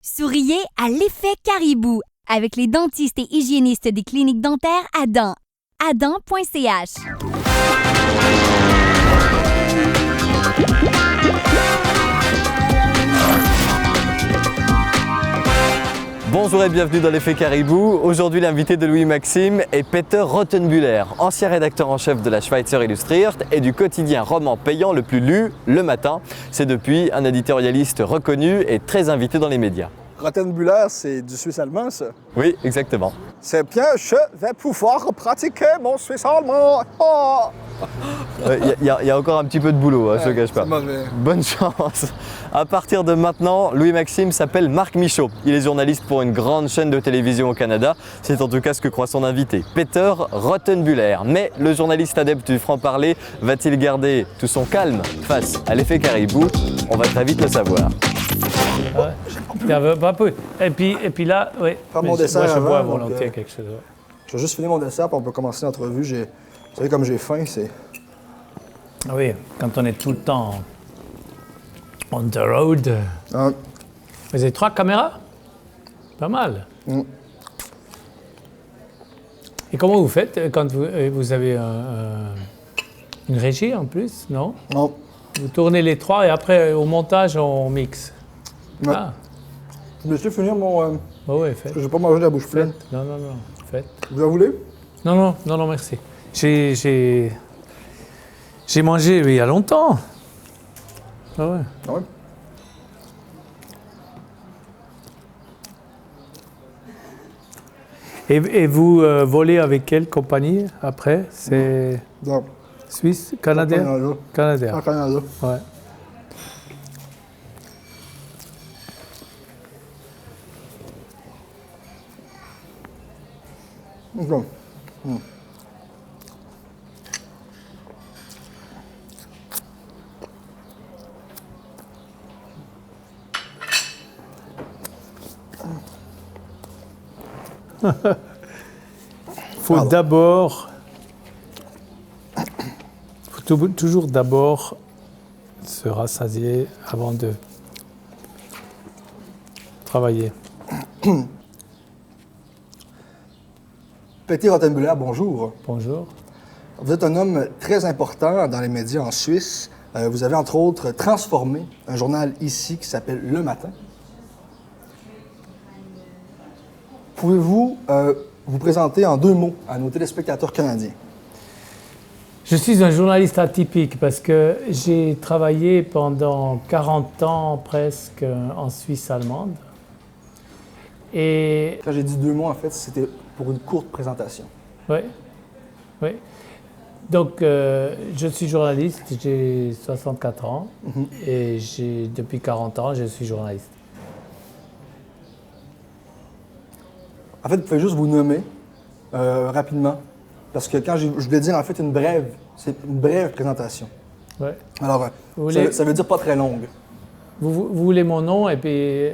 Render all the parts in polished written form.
Souriez à l'effet caribou avec les dentistes et hygiénistes des cliniques dentaires Adam. Adam.ch. Bonjour et bienvenue dans l'effet caribou. Aujourd'hui, l'invité de Louis Maxime est Peter Rottenbühler, ancien rédacteur en chef de la Schweizer Illustriert et du quotidien roman payant le plus lu, Le Matin. C'est depuis un éditorialiste reconnu et très invité dans les médias. Rottenbühler, c'est du suisse allemand, ça? Oui, exactement. C'est bien, je vais pouvoir pratiquer mon suisse allemand. Oh! Il y a encore un petit peu de boulot, je ne te cache pas. C'est mauvais. Bonne chance. À partir de maintenant, Louis Maxime s'appelle Marc Michaud. Il est journaliste pour une grande chaîne de télévision au Canada. C'est en tout cas ce que croit son invité, Peter Rottenbühler. Mais le journaliste adepte du franc-parler va-t-il garder tout son calme face à l'effet caribou? On va très vite le savoir. Et puis là, oui. Faire mon dessert moi, je bois avant, volontiers donc, quelque chose. Ouais. Je vais juste finir mon dessert, puis on peut commencer l'entrevue. Vous savez, comme j'ai faim, c'est... Oui, quand on est tout le temps on the road. Ah, Vous avez 3 caméras? Pas mal. Et comment vous faites quand vous avez une régie en plus, non? non. Vous tournez les 3 et après, au montage, on mixe. Ouais. Ah, Je vais juste finir mon... bah oui, faites. Je vais pas manger la bouche pleine. Non, faites. Vous en voulez? Non, merci. J'ai mangé il y a longtemps. Ah ouais. Ah ouais? Et vous volez avec quelle compagnie après? C'est Non. Suisse, Canadien? Canada. Canadien. Ah, Canada. Ouais. OK. Faut d'abord, toujours d'abord se rassasier avant de travailler. Peter Rottenbühler, bonjour. Bonjour. Vous êtes un homme très important dans les médias en Suisse. Vous avez entre autres transformé un journal ici qui s'appelle Le Matin. Pouvez-vous vous présenter en 2 mots à nos téléspectateurs canadiens? Je suis un journaliste atypique parce que j'ai travaillé pendant 40 ans presque en Suisse allemande. Et Quand j'ai dit 2 mots, en fait, c'était pour une courte présentation. oui. Donc, je suis journaliste, j'ai 64 ans et depuis 40 ans, je suis journaliste. En fait, vous pouvez juste vous nommer rapidement. Parce que quand je voulais dire, en fait, c'est une brève présentation. Ouais. Alors, Vous ça veut dire pas très longue. Vous voulez mon nom et puis...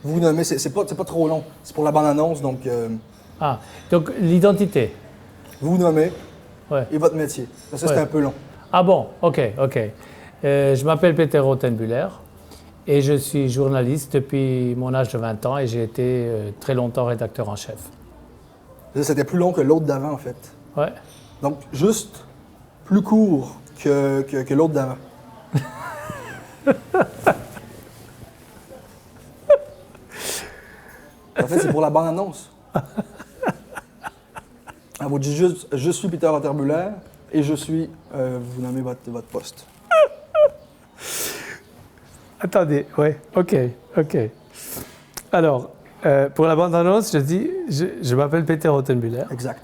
Vous vous nommez, c'est pas trop long. C'est pour la bande-annonce, donc Ah, donc l'identité. vous vous nommez Ouais. et votre métier. Parce que c'est Ouais. un peu long. Ah bon, ok. Je m'appelle Peter Rottenbühler et je suis journaliste depuis mon âge de 20 ans et j'ai été très longtemps rédacteur en chef. C'était plus long que l'autre d'avant, en fait. Ouais. Donc, juste plus court que l'autre d'avant. En fait, c'est pour la bande-annonce. Ah, vous dites juste « Je suis Peter Rottenbühler et je suis... vous nommez votre poste. Attendez, ouais, ok. Alors, pour la bande-annonce, je dis, je m'appelle Peter Rottenbühler, Exact.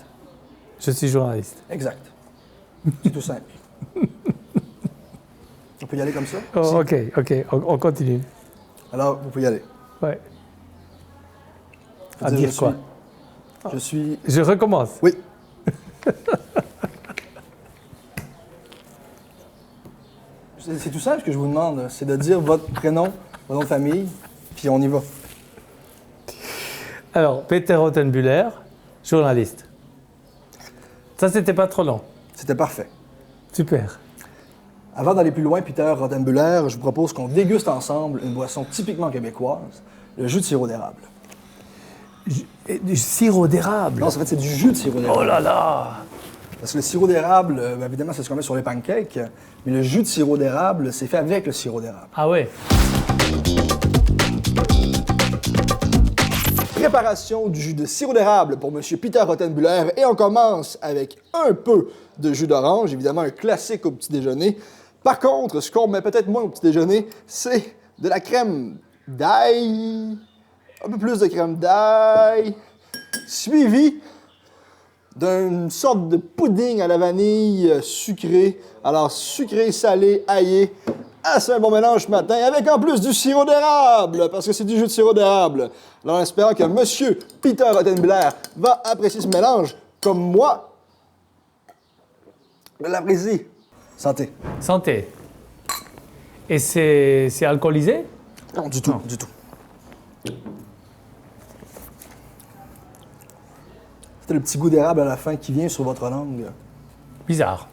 je suis journaliste. Exact. C'est tout simple. On peut y aller comme ça? Oh, ok, on continue. Alors, vous pouvez y aller. Ouais. Faut À dire je quoi? suis- Je suis... Je recommence. Oui. C'est tout simple ce que je vous demande. C'est de dire votre prénom, votre nom de famille, puis on y va. Alors, Peter Rottenbühler, journaliste. Ça, c'était pas trop long. C'était parfait. Super. Avant d'aller plus loin, Peter Rothenbuller, je vous propose qu'on déguste ensemble une boisson typiquement québécoise, le jus de sirop d'érable. Du sirop d'érable. Non, en fait, c'est du jus de sirop d'érable. Oh là là! Parce que le sirop d'érable, évidemment, c'est ce qu'on met sur les pancakes, mais le jus de sirop d'érable, c'est fait avec le sirop d'érable. Ah ouais. Préparation du jus de sirop d'érable pour M. Peter Rothenbuller, et on commence avec un peu de jus d'orange, évidemment un classique au petit déjeuner. Par contre, ce qu'on met peut-être moins au petit déjeuner, c'est de la crème d'ail, un peu plus de crème d'ail, suivi d'une sorte de pudding à la vanille sucré. Alors sucré, salé, aillé, assez un bon mélange ce matin, avec en plus du sirop d'érable, parce que c'est du jus de sirop d'érable. Alors en espérant que M. Peter Rothenbuller va apprécier ce mélange, comme moi, je l'apprécie. Santé. Santé. Et c'est alcoolisé? Non, du tout, du tout. C'est le petit goût d'érable à la fin qui vient sur votre langue. Bizarre.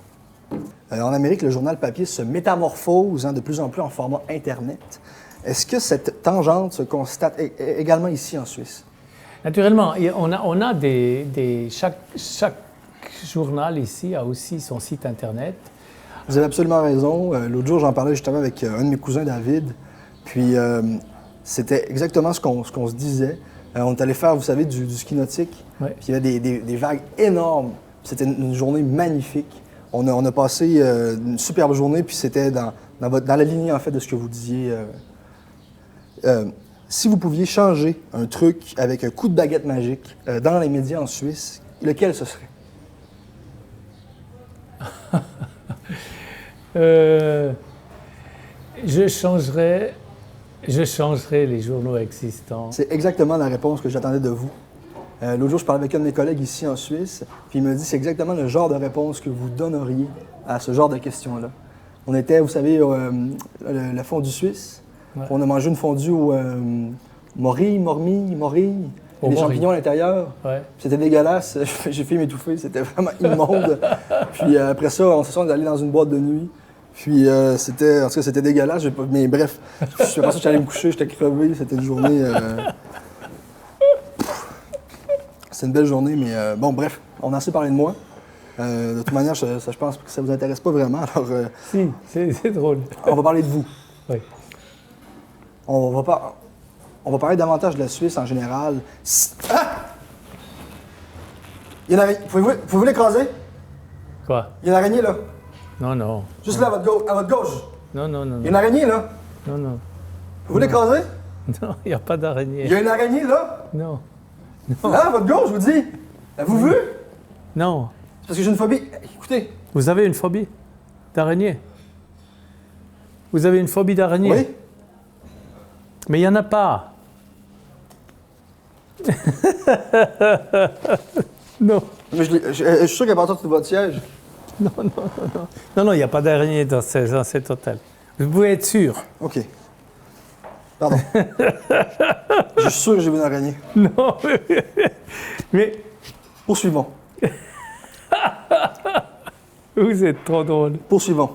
En Amérique, le journal papier se métamorphose de plus en plus en format Internet. Est-ce que cette tangente se constate également ici en Suisse? Naturellement, on a chaque journal ici a aussi son site Internet. Vous avez absolument raison. L'autre jour, j'en parlais justement avec un de mes cousins, David. Puis, c'était exactement ce qu'on se disait. On est allé faire, vous savez, du ski nautique. Ouais. Puis, il y avait des vagues énormes. C'était une journée magnifique. On a passé une superbe journée, puis c'était dans la lignée, en fait, de ce que vous disiez. Si vous pouviez changer un truc avec un coup de baguette magique dans les médias en Suisse, lequel ce serait? Je changerais les journaux existants. C'est exactement la réponse que j'attendais de vous. L'autre jour, je parlais avec un de mes collègues ici en Suisse, puis il me dit c'est exactement le genre de réponse que vous donneriez à ce genre de questions-là. On était, vous savez, la fondue suisse. Ouais. On a mangé une fondue au morille, Au des morille. champignons à l'intérieur. Ouais. C'était dégueulasse. J'ai failli m'étouffer. C'était vraiment immonde. Puis après ça, on est allé dans une boîte de nuit. Puis c'était dégueulasse. Mais bref, je suis pas sûr que j'allais me coucher. J'étais crevé. C'était une journée. C'est une belle journée, mais bon, bref, on a assez parlé de moi. De toute manière, je pense que ça vous intéresse pas vraiment. Alors, Si, c'est drôle. on va parler de vous. Oui. On va parler davantage de la Suisse en général. Ah! Il y a une araignée. Pouvez-vous l'écraser? Quoi? Il y a une araignée, là. Non, non. Juste là, à votre gauche. Non, non, non. Il y a une araignée, là. Non, non. Pouvez-vous l'écraser? Non, il n'y a pas d'araignée. Il y a une araignée, là. Non. Là, à votre gauche, je vous dis. Avez-vous vu? Non. C'est parce que j'ai une phobie. Écoutez. Vous avez une phobie d'araignée? Vous avez une phobie d'araignée? Oui? Mais il n'y en a pas. Non. Mais je suis sûr qu'elle est partie de votre siège. Non, il n'y a pas d'araignée dans cet hôtel. Vous pouvez être sûr. OK. Pardon. Je suis sûr que j'ai vu une araignée. Non, mais Poursuivons. vous êtes trop drôle. Poursuivons.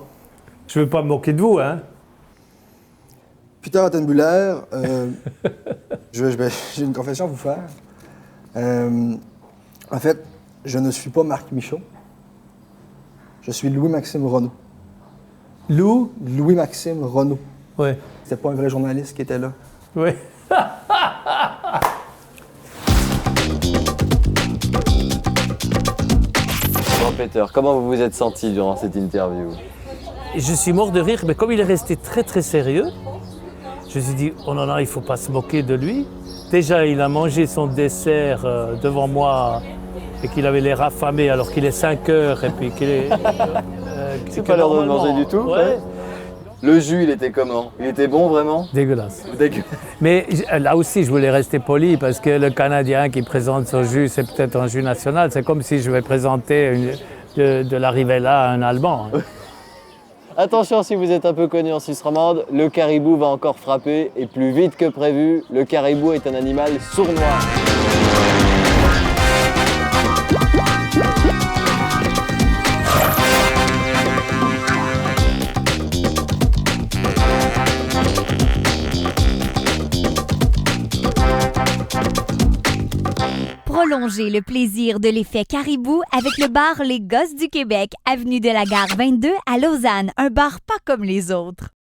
Je ne veux pas me moquer de vous, hein? Peter Rothenbuller, j'ai une confession à vous faire. En fait, je ne suis pas Marc Michaud. Je suis Louis-Maxime Renaud. Lou? Louis-Maxime Renaud. Oui. C'était pas un vrai journaliste qui était là. Oui. Bon, Peter, comment vous vous êtes senti durant cette interview? Je suis mort de rire, mais comme il est resté très très sérieux, je me suis dit, oh non, non, il ne faut pas se moquer de lui. Déjà, il a mangé son dessert devant moi et qu'il avait l'air affamé alors qu'il est 5 heures et puis qu'il est... C'est pas l'heure de manger du tout? Ouais. Le jus, il était comment? Il était bon, vraiment? Dégueulasse. Dégueu. Mais là aussi, je voulais rester poli parce que le Canadien qui présente son jus, c'est peut-être un jus national. C'est comme si je vais présenter de la Rivella à un Allemand. Attention, si vous êtes un peu connu en Suisse romande, le caribou va encore frapper et plus vite que prévu. Le caribou est un animal sournois. Prolongez le plaisir de l'effet caribou avec le bar Les Gosses du Québec, avenue de la Gare 22 à Lausanne, un bar pas comme les autres.